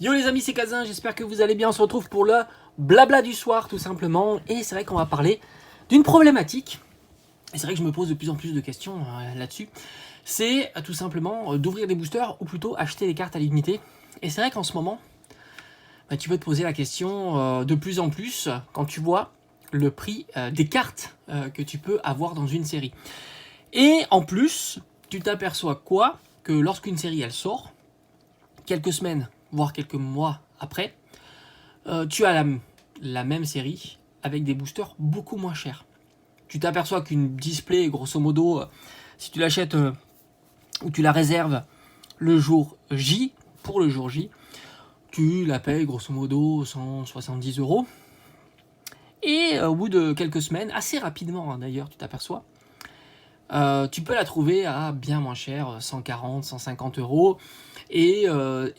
Yo les amis, c'est Kazin, j'espère que vous allez bien. On se retrouve pour le blabla du soir tout simplement. Et c'est vrai qu'on va parler d'une problématique. Et c'est vrai que je me pose de plus en plus de questions là-dessus. C'est tout simplement d'ouvrir des boosters ou plutôt acheter des cartes à l'unité. Et c'est vrai qu'en ce moment, tu peux te poser la question de plus en plus quand tu vois le prix des cartes que tu peux avoir dans une série. Et en plus, tu t'aperçois quoi? Que lorsqu'une série elle sort, quelques semaines, voire quelques mois après, tu as la même série avec des boosters beaucoup moins chers. Tu t'aperçois qu'une display, grosso modo, si tu l'achètes ou tu la réserves le jour J, pour le jour J, tu la payes grosso modo 170 euros. Et au bout de quelques semaines, assez rapidement d'ailleurs, tu t'aperçois, tu peux la trouver à bien moins cher, 140, 150 euros. Et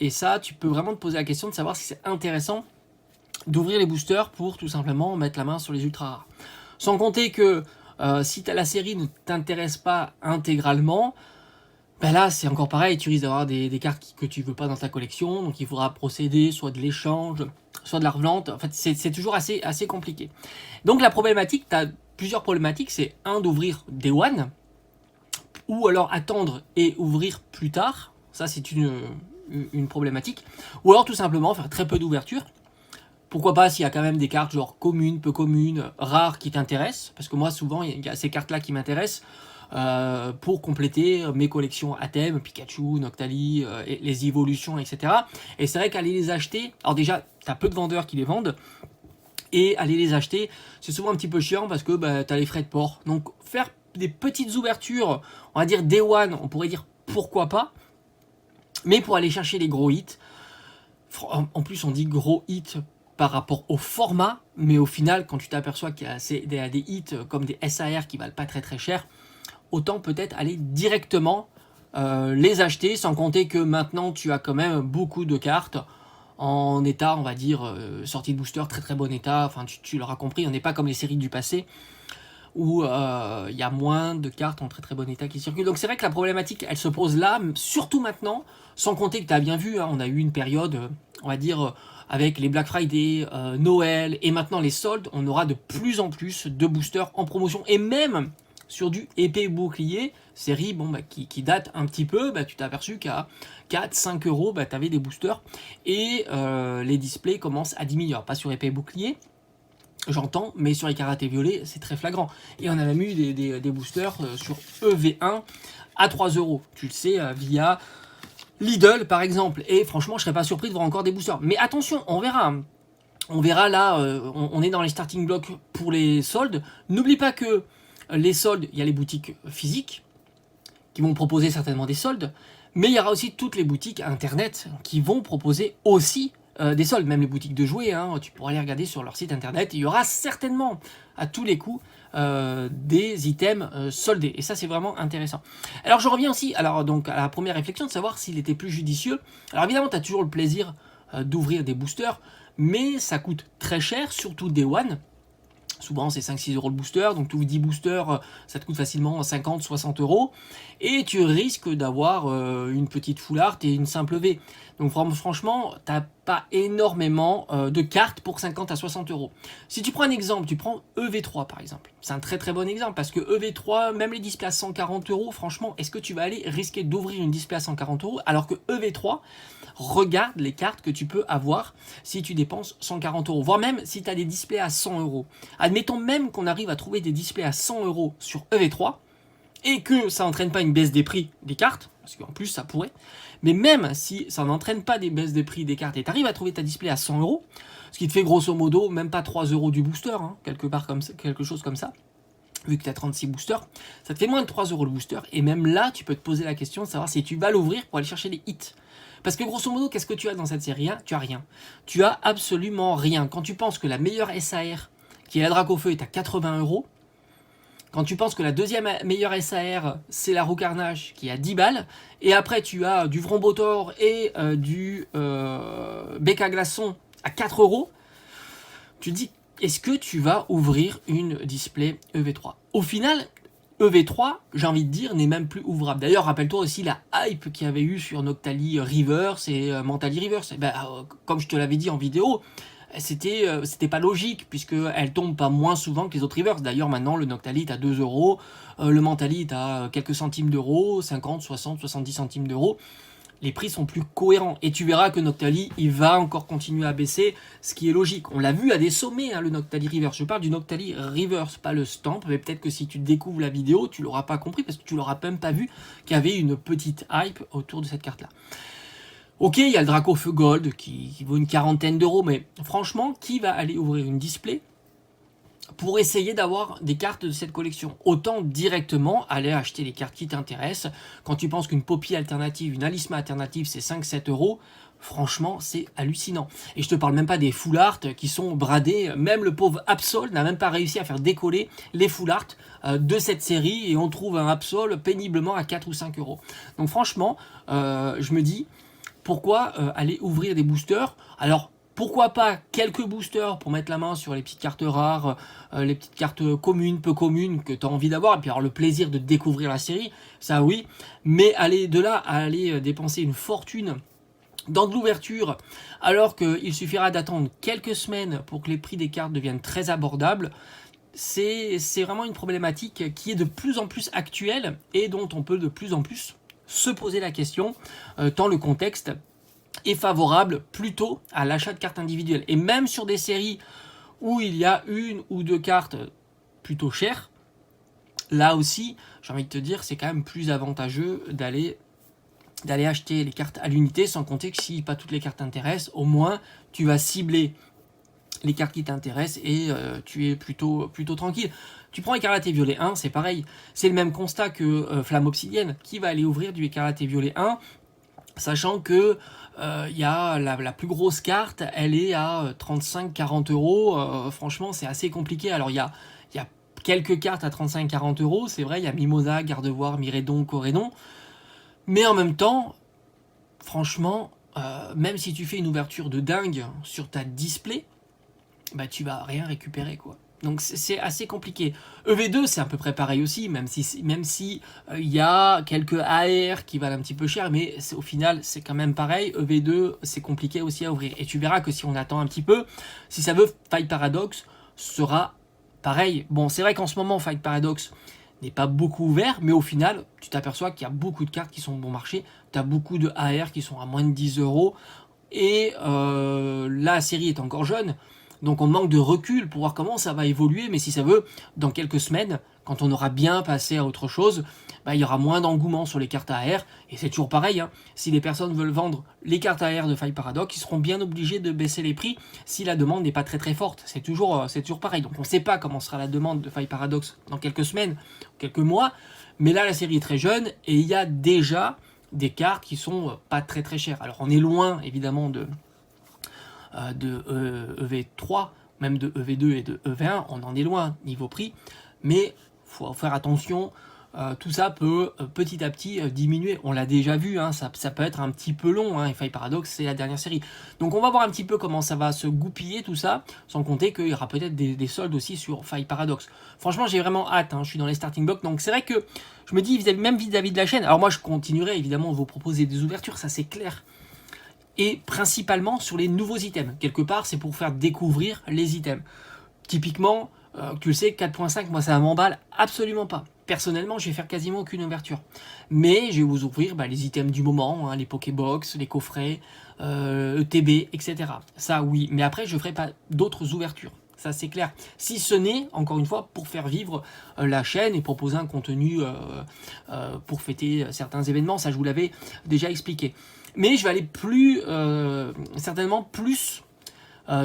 ça, tu peux vraiment te poser la question de savoir si c'est intéressant d'ouvrir les boosters pour tout simplement mettre la main sur les ultra rares. Sans compter que si la série ne t'intéresse pas intégralement, ben là c'est encore pareil, tu risques d'avoir des cartes que tu veux pas dans ta collection, donc il faudra procéder soit de l'échange, soit de la revente. En fait, c'est toujours assez compliqué. Donc la problématique, tu as plusieurs problématiques, c'est d'ouvrir Day One, ou alors attendre et ouvrir plus tard, ça c'est une problématique, ou alors tout simplement faire très peu d'ouverture. Pourquoi pas s'il y a quand même des cartes genre communes, peu communes, rares qui t'intéressent, parce que moi souvent il y a ces cartes là qui m'intéressent pour compléter mes collections à thème, Pikachu, Noctali, les évolutions, etc. Et c'est vrai qu'aller les acheter, alors déjà t'as peu de vendeurs qui les vendent, et aller les acheter c'est souvent un petit peu chiant parce que t'as les frais de port. Donc faire des petites ouvertures, on va dire Day One, on pourrait dire pourquoi pas, mais pour aller chercher les gros hits, en plus on dit gros hits par rapport au format, mais au final, quand tu t'aperçois qu'il y a des hits comme des SAR qui valent pas très très cher, autant peut-être aller directement les acheter, sans compter que maintenant tu as quand même beaucoup de cartes en état, on va dire, sortie de booster, très très bon état, enfin tu l'auras compris, on n'est pas comme les séries du passé, où il y a moins de cartes en très très bon état qui circulent. Donc c'est vrai que la problématique, elle se pose là, surtout maintenant, sans compter que tu as bien vu, on a eu une période, on va dire, avec les Black Friday, Noël, et maintenant les soldes, on aura de plus en plus de boosters en promotion, et même sur du épée bouclier, série qui date un petit peu, tu t'es aperçu qu'à 4-5 euros, tu avais des boosters, et les displays commencent à diminuer. Alors, pas sur épée bouclier, j'entends, mais sur les karatés violets, c'est très flagrant. Et on a même eu des boosters sur EV1 à 3 euros. Tu le sais, via Lidl par exemple. Et franchement, je serais pas surpris de voir encore des boosters. Mais attention, on verra. On verra là, on est dans les starting blocks pour les soldes. N'oublie pas que les soldes, il y a les boutiques physiques qui vont proposer certainement des soldes. Mais il y aura aussi toutes les boutiques internet qui vont proposer aussi des soldes, même les boutiques de jouets, tu pourras aller regarder sur leur site internet, il y aura certainement à tous les coups des items soldés, et ça c'est vraiment intéressant. Alors je reviens aussi donc à la première réflexion de savoir s'il était plus judicieux. Alors évidemment tu as toujours le plaisir d'ouvrir des boosters, mais ça coûte très cher, surtout Day One. Souvent c'est 5-6 euros le booster, donc tous 10 boosters, ça te coûte facilement 50-60 euros. Et tu risques d'avoir une petite full art et une simple V. Donc franchement, t'as pas énormément de cartes pour 50 à 60 euros. Si tu prends un exemple, tu prends EV3 par exemple. C'est un très très bon exemple parce que EV3, même les displays à 140 euros, franchement, est-ce que tu vas aller risquer d'ouvrir une display à 140 euros alors que EV3, regarde les cartes que tu peux avoir si tu dépenses 140 euros, voire même si tu as des displays à 100 euros. Admettons même qu'on arrive à trouver des displays à 100 euros sur EV3 et que ça n'entraîne pas une baisse des prix des cartes, parce qu'en plus ça pourrait, mais même si ça n'entraîne pas des baisses des prix des cartes et tu arrives à trouver ta display à 100 euros, ce qui te fait grosso modo même pas 3 euros du booster, quelque chose comme ça, vu que tu as 36 boosters, ça te fait moins de 3 euros le booster, et même là tu peux te poser la question de savoir si tu vas l'ouvrir pour aller chercher les hits. Parce que grosso modo, qu'est-ce que tu as dans cette série? Tu as rien. Tu as absolument rien. Quand tu penses que la meilleure SAR, qui est la Dracofeu, est à 80 euros, quand tu penses que la deuxième meilleure SAR, c'est la Roux Carnage, qui est à 10 balles, et après tu as du Vrombotor et du BK Glaçon à 4 euros, tu te dis, est-ce que tu vas ouvrir une display EV3? Au final, EV3, j'ai envie de dire, n'est même plus ouvrable. D'ailleurs, rappelle-toi aussi la hype qu'il y avait eu sur Noctali Reverse et Mentally Reverse. Et ben, comme je te l'avais dit en vidéo, c'était pas logique, puisqu'elle tombe pas moins souvent que les autres Reverse. D'ailleurs, maintenant, le Noctali est à 2 €, le Mentally est à quelques centimes d'euros, 50, 60, 70 centimes d'euros. Les prix sont plus cohérents. Et tu verras que Noctali, il va encore continuer à baisser, ce qui est logique. On l'a vu à des sommets, hein, le Noctali Reverse. Je parle du Noctali Reverse, pas le stamp. Mais peut-être que si tu découvres la vidéo, tu l'auras pas compris, parce que tu l'auras même pas vu qu'il y avait une petite hype autour de cette carte-là. Ok, il y a le Draco Feu Gold qui vaut une quarantaine d'euros, mais franchement, qui va aller ouvrir une display pour essayer d'avoir des cartes de cette collection? Autant directement aller acheter les cartes qui t'intéressent. Quand tu penses qu'une Poppy alternative, une Alisma alternative, c'est 5-7 €, franchement, c'est hallucinant. Et je te parle même pas des full art qui sont bradés. Même le pauvre Absol n'a même pas réussi à faire décoller les full art de cette série, et on trouve un Absol péniblement à 4 ou 5 €. Donc franchement, je me dis, pourquoi aller ouvrir des boosters? Alors, pourquoi pas quelques boosters pour mettre la main sur les petites cartes rares, les petites cartes communes, peu communes, que tu as envie d'avoir, et puis avoir le plaisir de découvrir la série, ça oui, mais aller de là à aller dépenser une fortune dans de l'ouverture, alors qu'il suffira d'attendre quelques semaines pour que les prix des cartes deviennent très abordables, c'est vraiment une problématique qui est de plus en plus actuelle et dont on peut de plus en plus se poser la question, tant le contexte est favorable plutôt à l'achat de cartes individuelles. Et même sur des séries où il y a une ou deux cartes plutôt chères, là aussi, j'ai envie de te dire, c'est quand même plus avantageux d'aller acheter les cartes à l'unité, sans compter que si pas toutes les cartes t'intéressent, au moins tu vas cibler les cartes qui t'intéressent et tu es plutôt tranquille. Tu prends Écarlate et Violet 1, c'est pareil. C'est le même constat que Flamme Obsidienne, qui va aller ouvrir du Écarlate et Violet 1, sachant que y a la plus grosse carte, elle est à 35-40 €. Franchement, c'est assez compliqué. Alors, il y a quelques cartes à 35-40 €, c'est vrai, il y a Mimosa, Gardevoir, Miredon, Corédon. Mais en même temps, franchement, même si tu fais une ouverture de dingue sur ta display, bah tu vas rien récupérer, quoi. Donc c'est assez compliqué. EV2 c'est à peu près pareil aussi, même si y a quelques AR qui valent un petit peu cher, mais au final c'est quand même pareil. EV2 c'est compliqué aussi à ouvrir. Et tu verras que si on attend un petit peu, si ça veut, Fight Paradox sera pareil. Bon, c'est vrai qu'en ce moment Fight Paradox n'est pas beaucoup ouvert, mais au final tu t'aperçois qu'il y a beaucoup de cartes qui sont bon marché. Tu as beaucoup de AR qui sont à moins de 10 €. Et la série est encore jeune, donc on manque de recul pour voir comment ça va évoluer, mais si ça veut, dans quelques semaines, quand on aura bien passé à autre chose, bah, il y aura moins d'engouement sur les cartes AR, et c'est toujours pareil, hein. Si les personnes veulent vendre les cartes AR de Fight Paradox, ils seront bien obligés de baisser les prix si la demande n'est pas très très forte, c'est toujours pareil. Donc on ne sait pas comment sera la demande de Fight Paradox dans quelques semaines, quelques mois, mais là la série est très jeune, et il y a déjà des cartes qui sont pas très très chères. Alors on est loin évidemment de EV3, même de EV2 et de EV1, on en est loin niveau prix, mais faut faire attention, tout ça peut petit à petit diminuer. On l'a déjà vu, hein, ça peut être un petit peu long, hein, et Fight Paradox c'est la dernière série. Donc on va voir un petit peu comment ça va se goupiller tout ça, sans compter qu'il y aura peut-être des soldes aussi sur Fight Paradox. Franchement j'ai vraiment hâte, hein, je suis dans les starting blocks, donc c'est vrai que je me dis même vis-à-vis de la chaîne, alors moi je continuerai évidemment de vous proposer des ouvertures, ça c'est clair, et principalement sur les nouveaux items. Quelque part, c'est pour faire découvrir les items. Typiquement, tu le sais, 4.5, moi ça m'emballe absolument pas. Personnellement, je vais faire quasiment aucune ouverture. Mais je vais vous ouvrir les items du moment, hein, les Pokébox, les coffrets, ETB, etc. Ça oui, mais après je ne ferai pas d'autres ouvertures. Ça c'est clair. Si ce n'est, encore une fois, pour faire vivre la chaîne et proposer un contenu pour fêter certains événements, ça je vous l'avais déjà expliqué. Mais je vais aller certainement plus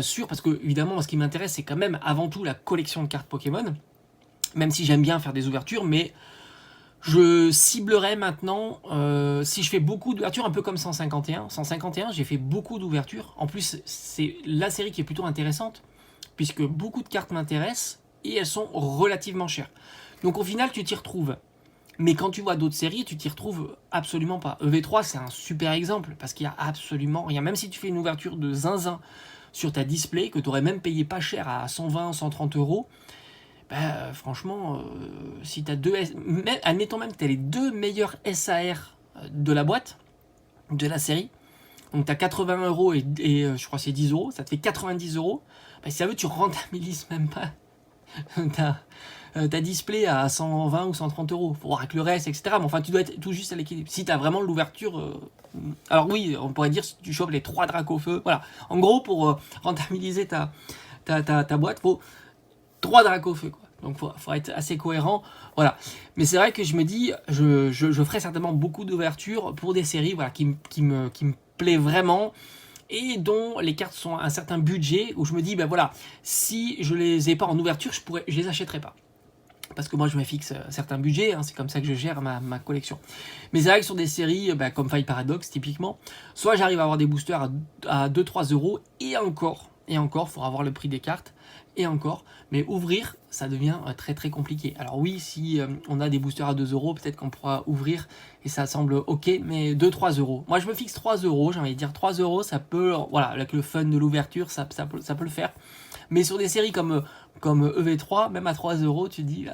sur, parce que évidemment moi, ce qui m'intéresse c'est quand même avant tout la collection de cartes Pokémon, même si j'aime bien faire des ouvertures, mais je ciblerai maintenant, si je fais beaucoup d'ouvertures, un peu comme 151, j'ai fait beaucoup d'ouvertures, en plus c'est la série qui est plutôt intéressante, puisque beaucoup de cartes m'intéressent, et elles sont relativement chères. Donc au final tu t'y retrouves. Mais quand tu vois d'autres séries, tu t'y retrouves absolument pas. EV3, c'est un super exemple, parce qu'il y a absolument rien. Même si tu fais une ouverture de zinzin sur ta display, que tu aurais même payé pas cher à 120, 130 €, franchement, si tu as admettons même que tu as les 2 meilleurs SAR de la boîte, de la série, donc tu as 80 euros et je crois que c'est 10 euros, ça te fait 90 euros. Si ça veut, tu rentabilises même pas ta display à 120 ou 130 euros. Faut voir avec le reste, etc. Mais enfin, tu dois être tout juste à l'équilibre. Si tu as vraiment l'ouverture. Alors oui, on pourrait dire si tu chopes les 3 dracs au feu. Voilà. En gros, pour rentabiliser ta boîte, faut 3 dracs au feu, quoi. Donc faut être assez cohérent. Voilà. Mais c'est vrai que je me dis, je ferai certainement beaucoup d'ouvertures pour des séries voilà, qui me plaît vraiment et dont les cartes sont à un certain budget où je me dis, ben voilà, si je les ai pas en ouverture, je les achèterai pas. Parce que moi je me fixe certains budgets, hein, c'est comme ça que je gère ma collection. Mais c'est vrai que sur des séries comme Fight Paradox typiquement, soit j'arrive à avoir des boosters à 2-3 euros et encore, il faudra avoir le prix des cartes, et encore, mais ouvrir ça devient très très compliqué. Alors oui, si on a des boosters à 2 euros, peut-être qu'on pourra ouvrir et ça semble ok, mais 2-3 euros. Moi je me fixe 3 euros, j'ai envie de dire 3 euros, ça peut, voilà, avec le fun de l'ouverture, ça peut le faire. Mais sur des séries comme EV3, même à 3 euros, tu te dis,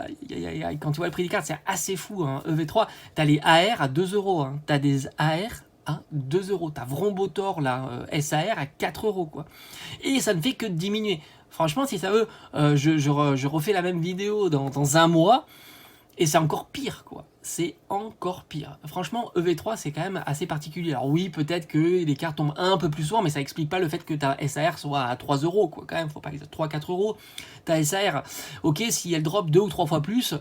quand tu vois le prix des cartes, c'est assez fou. Hein. EV3, tu as les AR à 2 euros. Hein. Tu as des AR à 2 euros. Tu as Vrombotor, là, SAR à 4 euros. Quoi. Et ça ne fait que diminuer. Franchement, si ça veut, je refais la même vidéo dans un mois. Et c'est encore pire, quoi. C'est encore pire. Franchement, EV3, c'est quand même assez particulier. Alors oui, peut-être que les cartes tombent un peu plus souvent, mais ça explique pas le fait que ta SAR soit à 3 euros, quoi. Quand même, faut pas que 3-4 euros. Ta SAR, ok, si elle drop 2 ou 3 fois plus,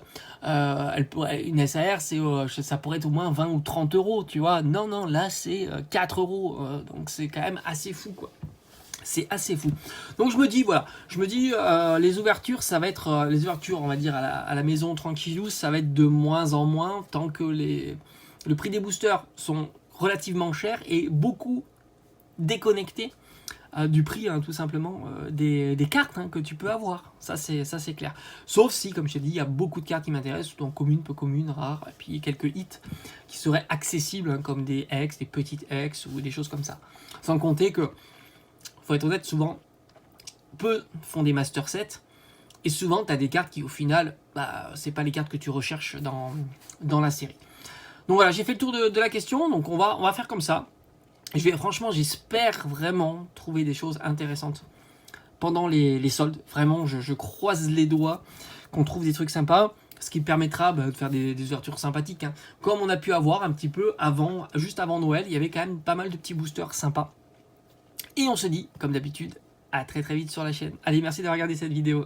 une SAR, ça pourrait être au moins 20 ou 30 euros, tu vois. Non, là, c'est 4 euros. Donc c'est quand même assez fou, quoi. C'est assez fou. Donc je me dis, voilà, les ouvertures, ça va être, les ouvertures, on va dire, à la maison tranquillou, ça va être de moins en moins, tant que le prix des boosters sont relativement chers et beaucoup déconnectés du prix, hein, tout simplement, des cartes hein, que tu peux avoir. Ça c'est clair. Sauf si, comme je t'ai dit, il y a beaucoup de cartes qui m'intéressent, surtout en commune, peu commune, rare, et puis quelques hits qui seraient accessibles, hein, comme des X, des petites X, ou des choses comme ça. Sans compter que, faut être honnête, souvent, peu font des master sets, et souvent, tu as des cartes qui, au final, c'est pas les cartes que tu recherches dans la série. Donc voilà, j'ai fait le tour de la question, donc on va faire comme ça. Franchement, j'espère vraiment trouver des choses intéressantes pendant les soldes. Vraiment, je croise les doigts qu'on trouve des trucs sympas, ce qui permettra de faire des ouvertures sympathiques. Hein. Comme on a pu avoir un petit peu juste avant Noël, il y avait quand même pas mal de petits boosters sympas. Et on se dit, comme d'habitude, à très très vite sur la chaîne. Allez, merci d'avoir regardé cette vidéo.